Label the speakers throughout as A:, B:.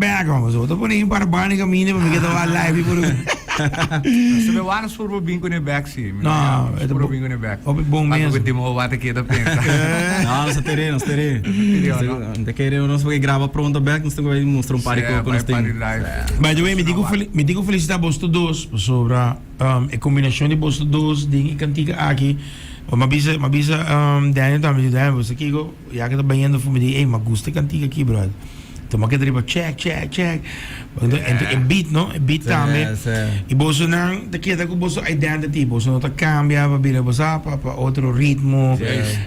A: back, man. So, tapos na yung para bani kami ni pamigay tawa live puro.
B: Sabi wala suro bingo ni back si.
A: No, ito
B: suro bingo ni back.
A: Opi bong mes.
B: Pag di mo wate kita pensa.
C: No, sa tere, no, sa tere. Não querer nós porque grava pronto back, nós temos que mostrar party com nós tem.
A: By the way, me digo felicitar Bosto 2 sobre a combinação de Bosto 2 de cantiga aqui. Mabisa Daniel também Daniel, você aqui já que tá banhando fome de, ei, mas gusta cantiga aqui, brother. Então, mas que driba check. Então, é beat, não? É beat também. E Bosto não, daqui até que Bosto identity, Bosto não tá cambia, para vir para outro ritmo.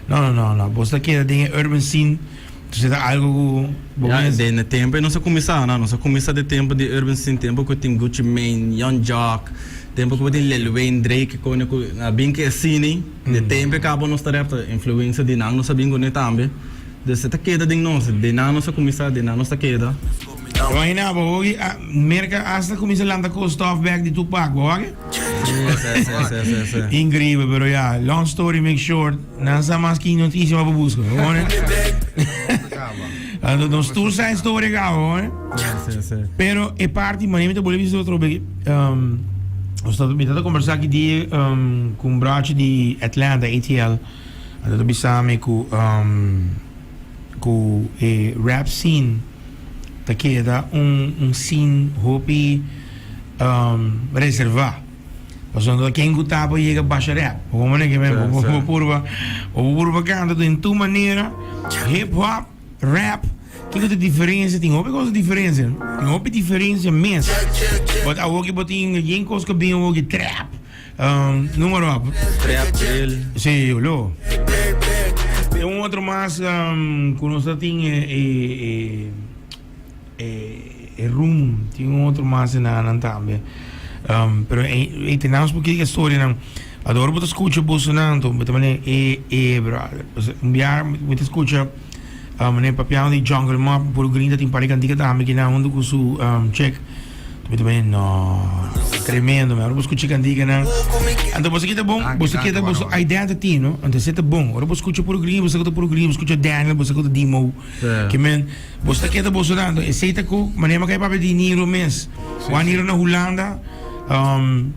A: Não. Bosto aqui tem urban scene. Então, é algo
C: ja, de tempo não se começar, não se começa de tempo de urban scene, tempo que tem Gucci Mane, Young Jock, tempo que tem Lil Wayne, Drake, com a bem que é cine, de tempo que acaba nossa tarefa, influência de não sabem com também, de se tá queda de nós, de não se começar, de não se queda.
A: Imagina, hoje merca hasta começa lá da costa off back de Tupac, ok? Incrível, pero ya, long story make short, nasa mais que notícia para buscar, né? Nos tours zijn story gauw, hè? Pero e parte, maar neem het bolivie zo terug. We staan met dat conversatie die com braço de Atlanta ATL, dat we samen com rap scene, dat queda scene hopi reservar. Passando quem gostava chega baixa rap, como é que mesmo, o purva canta em tua maneira, hip hop, rap. Que é a diferença? Tem uma diferença. Tem uma diferença mesmo. Mas a outra botinha, quem coisa que bem o trap. Número up.
C: Trap drill.
A: Sim, olha. Tem outro mais que nós tem room. Tem outro mais na também. Pero tenemos porque a história não. Adoro botar escuta bolsonaro, mas também brother. Me escuta né papião de jungle map por grinda tem para cantiga também que não onde com su check também não tremendo mas vamos escutar cantiga não então você que tá bom você que tá bom a identity não então você tá bom agora você escuta por gringo você escuta por gringo escuta Daniel você escuta Demo que men você que tá bom sonando aceita com maneira que para dinheiro mês o dinheiro na Holanda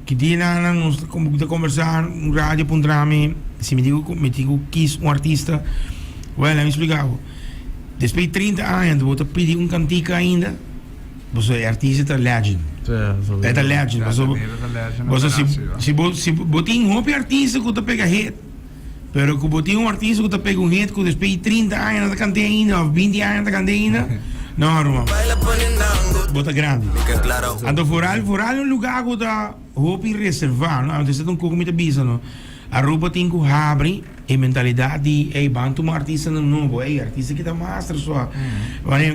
A: que dia nós como conversar rádio puntrami se me digo quis artista well me explicava. Depois de 30 anos, você pede cantiga ainda, você é artista legend. É legend. Se você tem um artista que você pega hit, mas se você tem um artista que você pega hit, que depois de 30 anos você canta ainda, ou 20 anos você canta ainda, não, irmão. Você é grande. Então, for um lugar que você reservar, não? Você tem um pouco de bisa, não? A roupa tem que abrir a mentalidade de bantu um artista novo, artista que está master só.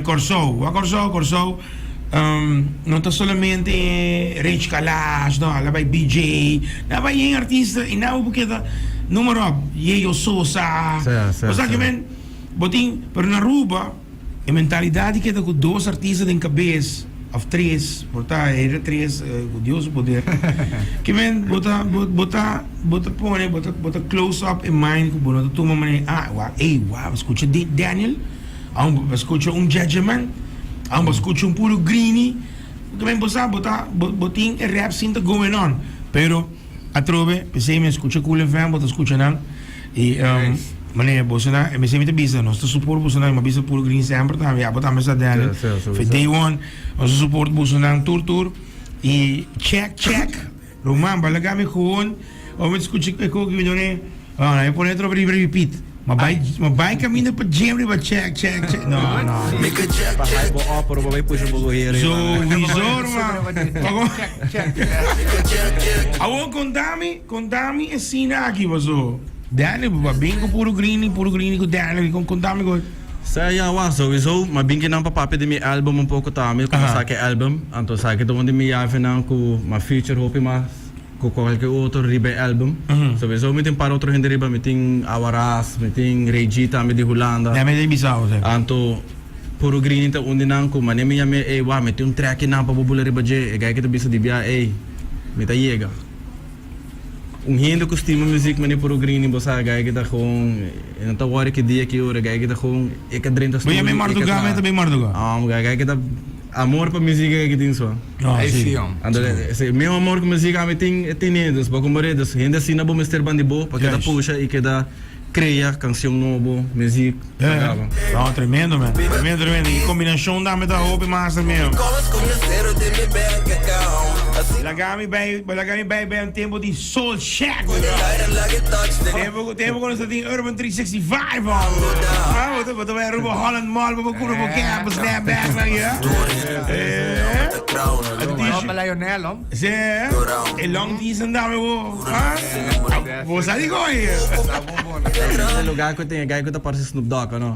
A: Corso, não está somente Rich Kalash, não, ela vai BJ, ela vai artista e não porque tá número eu sou você que vem, botin, pero na roupa a mentalidade que está com dois artistas em cabeça. Of 3, era 3, Deus o poder. Que vem, bota close up in mind, bota toma mané, escuta Daniel, escuta Judgment, escuta puro Greeny, que vem, botin rap scene going on, pero a trove, pensei me escuta Cool FM, escuta não, e mané, bolsona, me sempre bisa, nós suporto bolsona, mas bisa puro green sempre tá, já botar mais a Daniel. Foi day one, nós suporto bolsona tour e check. Roman, balaga me com, ou me escuta que eu me done, eu põe outro repeat. Mas vai caminho para jam, para check. Não.
C: Para hype up, para vai puxar o goleiro.
A: So, visor, mano. Agora contame a cena aqui, vaso. Daniel, bem com puro green com Daniel, contame com.
C: Saya sowieso, maar ben ik dan papa de mijn album een poco tamil, como saque album, anto saque de onde me jave nan com ma future hope mas com qualquer outro ribe album. Sowieso me tem para outro gente riba, me tem Awaras, me tem Regita, me de Holanda.
A: Ja, me de Bissau, zeg.
C: Anto puro green ta onde nan com, mas nem me jame, me tem track nan pa bubula riba je, ga que te bisa de bia, me ta yega. Hindi ko stima music mani puro green bosa gaya kita kung natawari ki dia ki ora gaya kita kung ikadrin tas.
A: Baya may marduga, may tabi marduga.
C: Gaya kita amor para música que tem só.
B: Aí sim, ó.
C: Meu amor com música me tem dus, porque como redes, ainda assim não vou me ter bandibo, porque da puxa e que da cria canção novo, música.
A: Não, tremendo, man. Tremendo. E combinação da meta Hope Master mesmo. Lagami bem um tempo de Soul Shack, tempo quando você tem Urban 365, você vai Rubo Holland Mall, você vai campus, snapback lá,
B: Pala Lionel, ó.
A: é long season da vou sair com ele.
C: Esse lugar que tem gai que tá parecendo Snoop Dogg, não?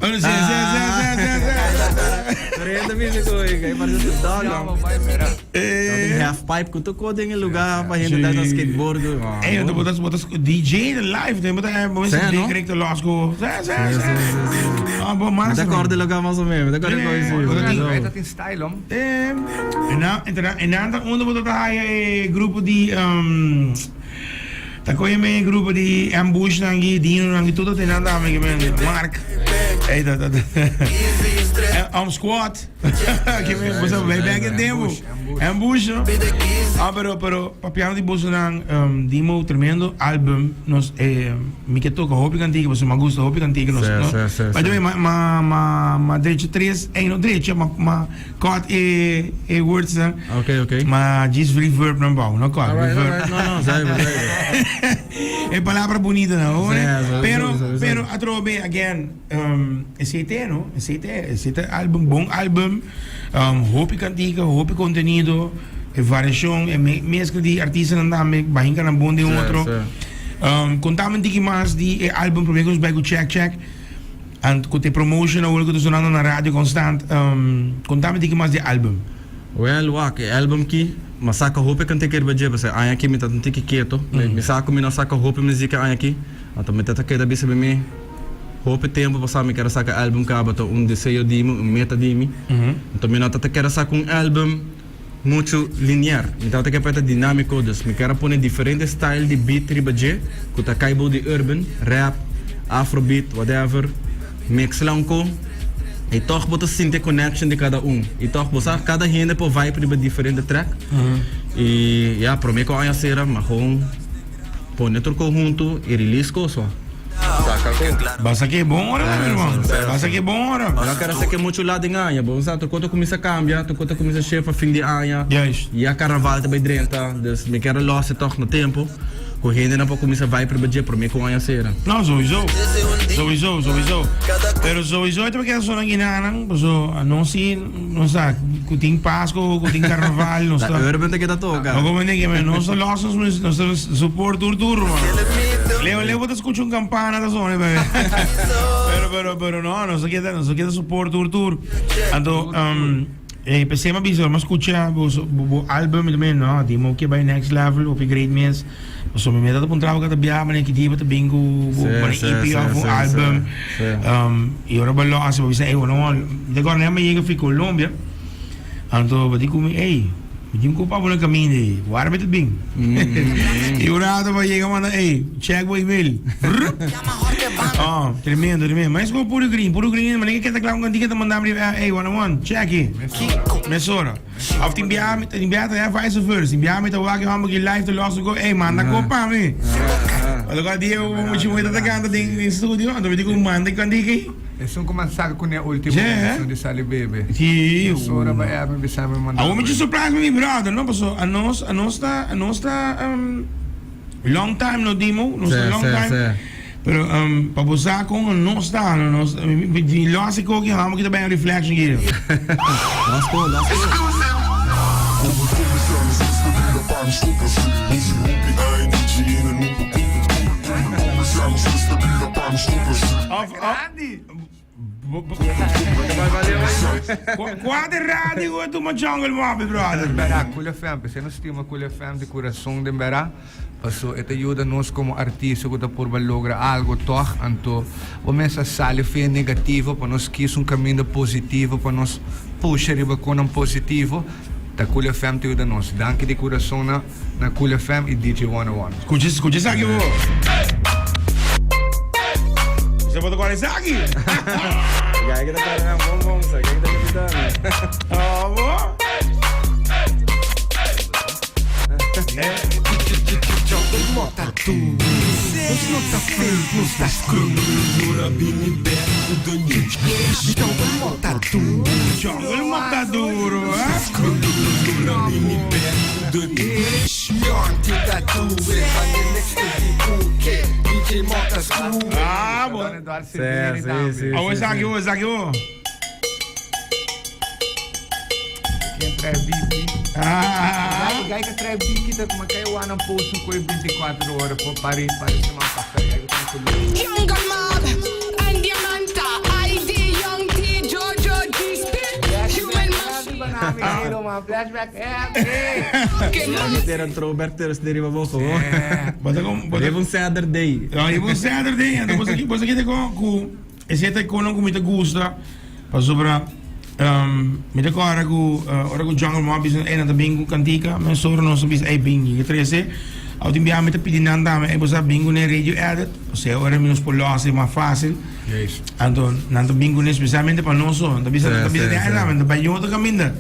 C: Renda música aí, parece Snoop Dogg, não? Half pipe que tocou em lugar para gente dar no skateboard.
A: Eu botas DJ live, tem botar momento de direct lá school. Ah, bom, mas
C: da cor de lugar mais ou menos, da cor de coisa.
B: Aí tá tem style, ó.
A: E nada, onde botar aí grupo de tá com aí grupo de ambush nangi, dino nangi, tudo tem nada a ver com Mark. Ei, squat. Que você vai back in tempo. Ambush, não? Ah, pero papiano de Bolsonaro, dimo tremendo álbum, nos me que toca hopi cantiga, você me gusta hopi cantiga, nos. Mas também ma direito 3, no direito, ma cut e words, né?
C: Ok.
A: Ma just reverb não bom, não cut.
C: Reverb. Não, sai.
A: É palavra bonita, não? Pero atrobe again, esse no, esse álbum, bom álbum, hopi cantiga, hopi conteúdo. Variação, mescla de artistas andando, bainca na bom de outro. Contamos um pouquinho mais de álbum, prometimos bem com check. E com a promotion, o que estou sonando na rádio constante. Contamos um pouquinho mais de álbum.
C: Well, álbum que mas saca roupa que tem que ir bater, porque aí aqui me tá um tique quieto. Me saca me não saca roupa música aí aqui. Então me tá que da bisa bem. Roupa tempo para me quero sacar álbum cabo, desejo de mim, meta de mim. Então me não tá quero sacar álbum muito linear, então tem que ser dinâmico, dus me quero pôr diferentes styles de beat ribaje, que tá caibo de urban, rap, afrobeat, whatever, mix lanco, e toch botar sentir connection de cada e toch botar cada gente por vibe riba diferente track, e para mim com a cera, mas com pôr outro conjunto e release coisa.
A: Basta que é bom hora, meu irmão. Basta que é bom hora.
C: Não quero ser que é muito lado em anha, bom, sabe? Quando começa a cambiar, quando começa a chefe a fim de anha. E a carnaval também drenta, dus me quero losse toch no tempo. Correndo não para começar a vai para budget para mim com anha cera.
A: Não, sowieso. Pero sowieso também quero só na Guiana, so não está, que tem Páscoa, que tem carnaval, não está.
C: Urban tem que dar toca.
A: Não como ninguém, mas não está losses, não está support tour, mano. Leo vou escutar um campana da zona, bebê. Pero não se queda support tour. Então, pensei uma vez, mas escutar o álbum também, não, dimo que vai next level, upgrade mês. So me meta para trabalho que tá bem, que diba tá bingo, para EP of álbum. E ora ballo assim, você não, agora nem me chega para Colômbia. Então vou dizer ei, me digo para o caminho de, guarda bem bem. E ora tá vai chegar manda, check o e-mail. Tremendo. Mas com puro green, mas ninguém quer tá claro que tá mandando one, check it. Mesora. Of te enviar tá vice versa. Enviar me tá wagen hamba que live to lost go. Manda copa me. Agora dia eu muito tá cantando em estúdio, então eu digo manda que andei.
B: Isso começar com a última versão de Sally Baby.
A: Sim.
B: Mesora vai abrir bisa me mandar.
A: A homem de surprise me brother, não passou. A nossa long time no demo, long time. Pero para buscar com não está, de lógico que vamos que também reflection aqui.
C: Let's go.
A: Quadra rádio é uma jungle mob, brother.
B: Berá, Cool FM, você não estima Cool FM de coração de Berá. Passo, esta ajuda nós como artista que por lograr algo toch, então começa a sair fé negativo para nós que um caminho positivo para nós puxar riba com um positivo. Da Cool FM te ajuda nós. Danke de coração na Cool FM e DJ 101.
A: Escuta isso aqui, vô. Você pode agora isso aqui?
C: Já que tá bom, sabe que tá me dando.
A: Ó, vô.
D: tatu. Ons not te veel, ons te screw. Nora bini berg, de niets. Jungle Mob tatu.
A: Jungle Mob tá duro,
D: Nora bini berg, de niets. Yanti tatu, we gaan de next to the boekje. DJ Mob te screw.
A: Ah, bom.
C: Sim.
A: Ah, esse aqui,
B: Quem traz bibi?
A: Ah,
B: Gaya ka try bibi kita magkaiwa ng post ko 24 oras po pare sa mga pasay. Ay ko tuloy.
E: Jungle Mob and Diamanta, ID, Young T, Jojo, G-Spin, Human Machine.
B: Ba namin hero mga flashback?
C: Lagi ter een throwback ter dari baboko.
A: bota com,
C: Even Saturday.
A: ah, e você Saturday, então você aqui com esse até com não com muita gusta, passou para me da ora com Jungle Mob is een dat bingo kantika, men soro não sabia é bingo, que trece, ao te enviar me te pedindo andar, é você bingo ne radio edit, você ora menos por lá é mais fácil.
B: Yes.
A: Então, nanto bingo ne especialmente para nós, então bisa de andar, então para eu também ainda.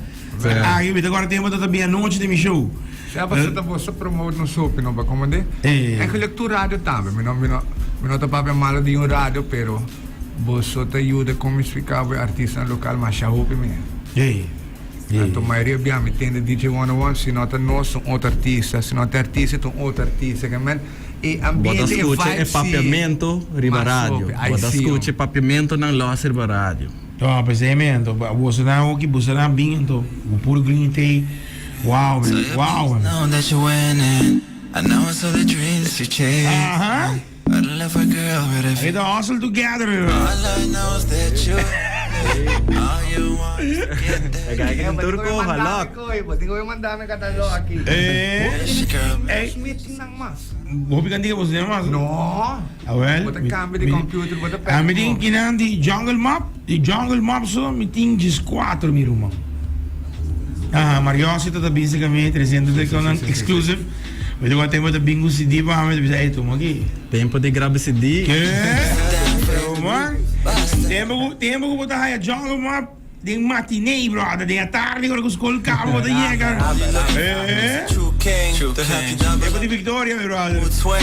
A: Ah, eu me da agora tempo também a noite de mi show.
B: Siya ba sa tapos sa promote ng soap, no ba komande? Eigenlijk tu radio tame, mino ta pa malo di yung radio pero boso ta ayuda como explicava artista local mas siya hopi me. Então, a maioria abbiamo tende DJ 101, se nota nós um outro artista, se nota artista um outro artista, que man e
C: Bota
B: ambiente
C: escute e papiamento riba radio. Bota escute papiamento ng Los riba radio.
A: Então, pensamento, você não o que você não bingo, o puro green tea. Wow, man. Wow, man.
F: Know that you're winning. I know it's all the dreams that you chase. But I left a girl with a
A: Hey, the hustle together.
F: all I know is that you all you want is to get there.
C: Kaya yung turko, halak.
B: Pati ko yung mandami katalo aqui.
F: This girl,
A: Hey,
B: Meeting ng mas.
A: hoop ik aan die was niet maar.
B: No.
A: Ah, wel.
B: Wat een kamer die computer, wat een
A: Ah, met die kinaan die jungle map zo, met die just 4 meer man. Ah, Mario zit er basicamente, recente de con een exclusive. Weet je wat tempo de bingo CD ba, met bisa itu magi.
C: Tempo de grab CD.
A: Ke? Man. Tempo ko botar aí jungle map. Ding matinee, brother. Ding tarde ko school cabo de jäger.
F: true king. The happy number
A: Tempo di Victoria, brother.
F: would sway.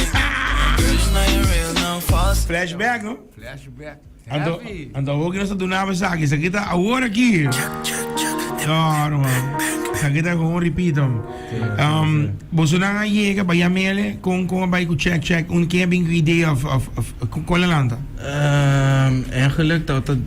F: Girl, you know you're real, no false.
A: Flashback, no?
B: Flashback.
A: Ando,
B: Heavy.
A: huwag na sa dunaba sa akin. Sakita, award aqui. No, man. Sakita ko repeat. Boso na nga yega, ba yamele, kung abay ko check. Un kaya bing idee of kung lanta.
C: Eigenlijk dat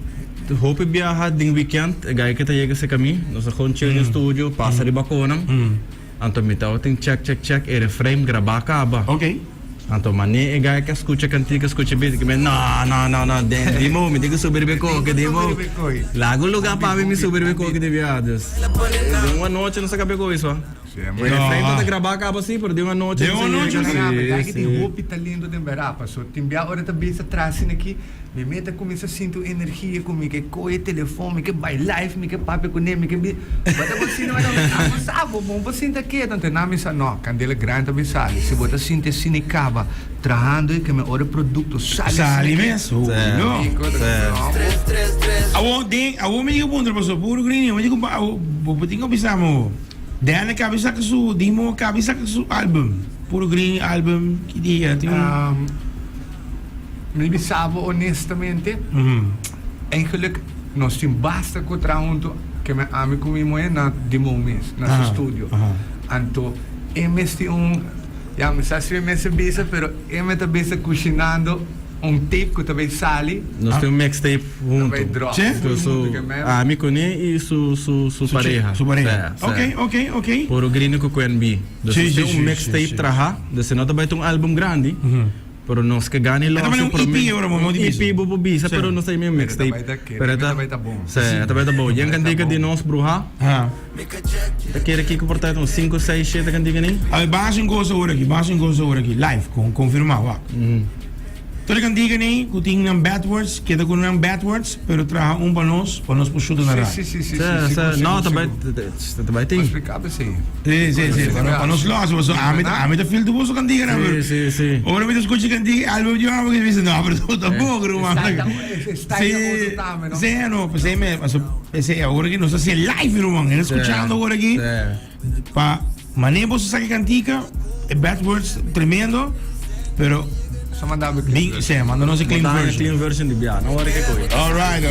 C: hoop ik biya ding weekend. Gaya kita yega sa kami. Nasa gewoon chill yung studio. Pasa riba ko nang. Anto mitaw ting check. Reframe graba ka ba.
A: Okay.
C: Anto mani gaya ka escucha cantica, escucha beat. Kami no. Di mo, mi digo subir beko. Que di mo. Lago lugar pa mi subir beko que de viados. De uma noite não se acabou com isso.
B: Siyempre.
C: Reframe tá gravar ka ba sim, pero de uma noite.
A: De uma noite,
B: Kaya di hopi talento de berapa. So, timbia ora tabi sa trasin aqui. Me meta começa a sentir energia comigo. Que coi telefone, que by live, que papi com nem, que bi. Bata você não é sabo, bom você sinta que tanto nami sa no, candela grande tabi sali. Se bota sinta sinicaba, trahando que me ora produto
A: Sali mesmo. No. Awo me digo punto, paso puro green. Me digo, tingo pisamo. Dana kabisa ka su, di mo kabisa ka su album. Puro green album. Kidia.
B: Me sabo honestamente. Eigenlijk, nós temos basta com traunto que me ame comigo na demo mês, na studio. Anto, este ja, me sa se me se bisa, pero me ta bisa cocinando tape que também sali.
C: Nós temos um mixtape junto.
B: Também drop.
C: A mi con e su pareja.
A: Su pareja. Ok.
C: Por o green com QNB. Dus nós temos um mixtape traha. Dus nós também temos um álbum grande. Pero nós que ganham logo
A: também EP ora mo di
C: EP bubu bisa, pero nós temos um mixtape.
B: Pero também tá bom.
C: Também tá bom. Yang candiga de nós bruha. Tá quer aqui que portanto 5, 6, 7 candiga nem.
A: Al basin goza ora aqui, live, confirmar, wa. Todo candiga nem, que tem um backwards, que com um backwards, pero traha para nós por chuto na rádio.
B: Sim.
C: Não, também tem.
B: Explicava sim.
A: Sim. Para nós lá, so a meta feel do bolso candiga na.
C: Sim.
A: Ora me escuta candiga, album de uma que diz não, pero tá bom, irmão. Sim, não, pensei me, pensei agora que nós assim live, irmão, escutando agora aqui. Pa maneira você sabe cantiga, backwards tremendo. Pero,
B: Sa mandava
A: sì, mandano si clean
C: Botahan yung
A: version.
C: clean version di Bia. No worry kay Koy.
A: Alright.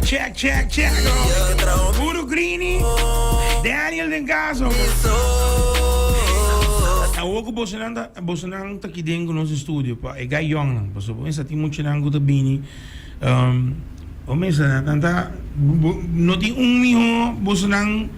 A: Check. Puro Greeny. Daniel Dengaso. Ako ko boss nang takidin ko sa studio pa. E guy young lang. Paso po sa timo chinang ko tabini. O mesa tanta noti miho boss nang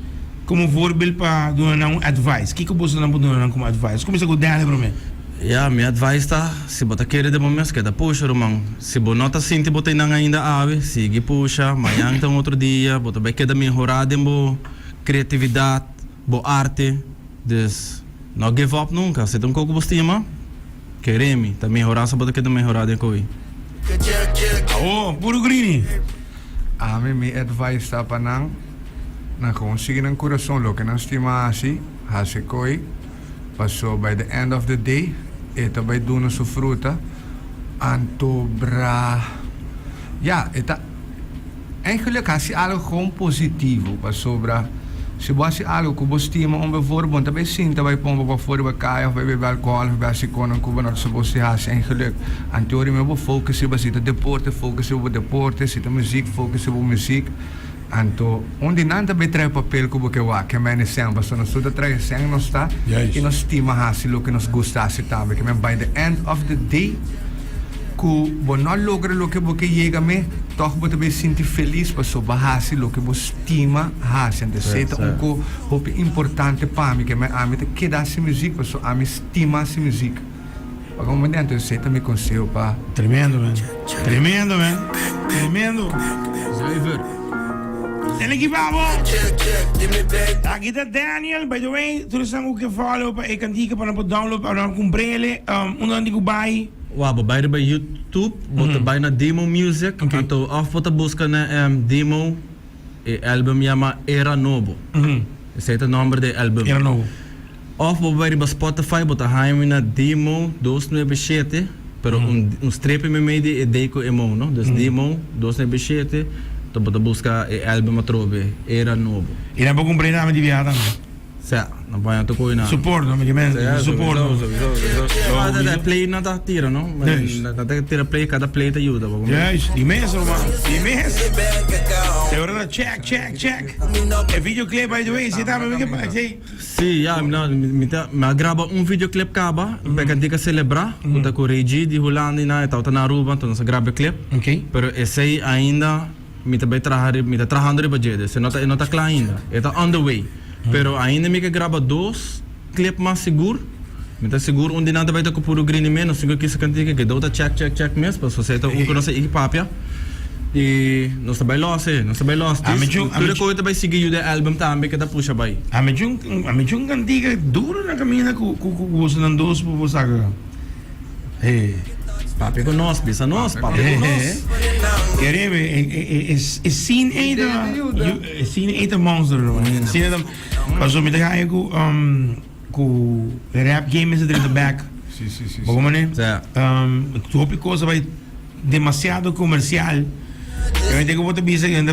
A: como voorbeeld pa doen nang advice. Kiko boss nang doen nang como advice. Como sa ko Daniel bro me.
C: Ja, minha advice tá, se botar querer de momento, que da puxa, irmão. Se bonota sinti botei na ainda ave, sigue puxa, amanhã então outro dia, bota bem que da melhorar de bo criatividade, bo arte, des não give up nunca, se tem coco bostima, queremi, tá melhorar só bota que da melhorar de coi.
A: Oh, puro Greeny.
B: May advice ta pa nang na kung sige ng corazon lo que não estima hasi koi. Paso by the end of the day, ito by duno su fruta, anto bra. Ja, ita eigenlijk hasi algo gewoon positivo, paso bra. Se você algo que você estima bijvoorbeeld, dan ben je zien dat wij pompen voor de kaya of bij alcohol of bij sikonen kuba not supposed to have eigenlijk. En teorie me focussen op zitten deporten, focussen op deporten, zitten muziek, focussen op muziek. Anto, onde nada be trai papel como que wa que men samba so no suda trai sang no sta
A: Yes.
B: e nos estima hasi lo que nos gustasse também que men by the end of the day ku bo no logra lo que bo que llega me toch bo te be sinti feliz pa so bahasi lo que bo estima hasi ante seta un ko hope importante pa mi que me ami te que dá se music pa so ami estima se music pa como dentro seta me conselho pa
A: Tremendo, man. Tremendo.
C: Zuiver.
A: En ik Aqui tá Daniel, by the way, tu sang o que follow pa kan dica para download para comprele, onde digo buy.
C: Wabo, bij bij YouTube, bota bijna demo music,
A: Okay.
C: anto af bota busca na demo, album chama Era Novo. Esse é o nome do album.
A: Era novo.
C: Of bij bij Spotify, bota haim na demo 297, pero streep me meio de deco emo, no? Dus demo 297, to bota busca album atrobe Era Novo.
A: E não vou comprar nada de viagem.
C: Sa, não vai to coi na.
A: Support, no? Porque men, support.
C: Da play na ta tira, no?
A: Yes.
C: Na tira play, cada play te ajuda.
A: Juist, imenso, man. Imenso. É hora da check. É videoclip, by the way, você tá me vendo?
C: Sim, ja, me grava videoclip kaba, para dica celebrar, puta com Regi de Holanda na, tá na Aruba, então nós grava clip.
A: Ok.
C: Pero esse ainda me tá trabajando de budget, se não tá claro ainda, está on the way. Pero ainda me grava 2 clip mais seguro. Me tá seguro onde nada vai estar com puro green menos, seguro que isso cantiga que dá check mesmo, para você tá com nossa equipe. E nós também lost. Tudo coisa vai seguir o álbum também que tá puxa vai.
A: A me chung cantiga duro na caminha com você não dois por você agora.
C: Papi com nós, bisa nós, papi com nós.
A: Queremos, é scene eita monster, man. Scene eita, mas eu me deixei com rap game is in the back.
B: Sim.
A: Como né?
C: Ja.
A: Tu hoop coisa vai demasiado comercial. Eu tenho que botar bisa em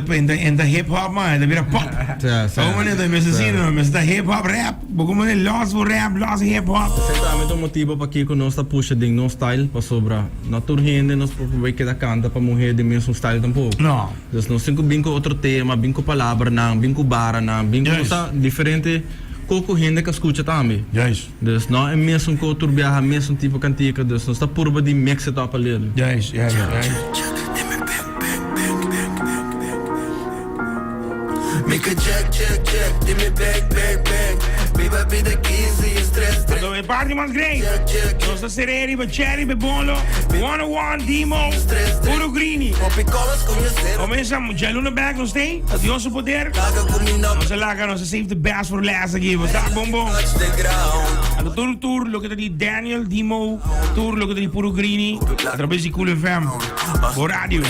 A: da hip hop, man, da vira pop. Como né? Da mesma cena, mas da hip hop rap. Como né? Lost for rap, lost hip hop.
C: Certamente um motivo para que nós está puxa de no style para sobra. Na turrende nós vai que da canta para morrer de mesmo style tampouco.
A: Não.
C: Dus nós cinco binco outro tema, binco palavra não, binco bara não, binco
A: Yes.
C: está diferente. Coco gente que escuta também.
A: Juist.
C: Dus não é mesmo que outro viaja, mesmo tipo cantica, dus nós está purba de mix it up ali.
A: Juist.
F: Make a check, give me back. Baby, be the keys to your stress.
A: Allora, party man's great. Nostra sereni, cherry, bebolo, 101, Demo, puro Greeny.
F: Picolas com your cero.
A: Começamos, já no back, não tem? A Deus o poder.
F: Caga comigo,
A: Nossa laga, nossa save the best for last aqui. Tá bom.
F: touch the ground.
A: Ano tour, lo que di Daniel, Demo, tour, lo que di puro Greeny. Através de Cool FM. Por radio.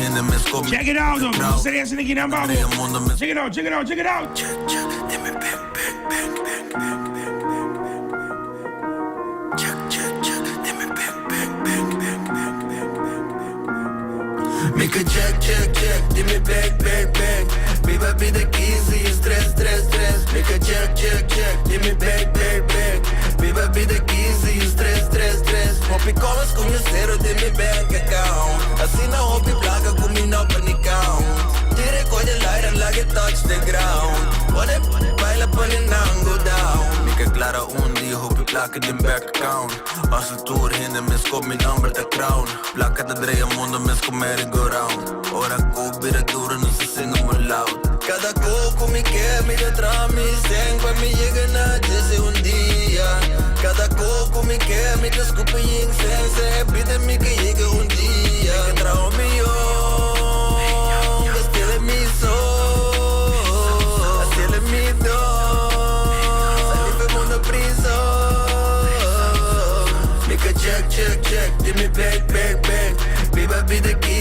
A: Check it out, though. Nossa sereni aqui na babo. Check it out.
F: Check, give me back. Check, give me back. Make a check, give me back. Baby, be the keys to your stress. Make a check, give me back. Baby, be the keys to your stress. mas conheceram de mi bank account. Assim não houve placa comigo up ni count. Tire coisa lighter like it touch the ground. Pone baila pone nang go down. Mika klara die houve placa din back account. Als de tour hinder mis kom mi number the crown. Placa de dreia mundo mis kom merry go round. Ora ko bira dura no se singa mo loud. Cada coco me quer, me dá trama e sem pra me llegar na dizer dia. Cada coco me quer, me desculpa e incense. Pide me que llegue dia. Que trago me yo, estile mi soul, estile mi dor. Salive mundo prisão. Make a check, check, check, give me back, back, back. Baby, be the key.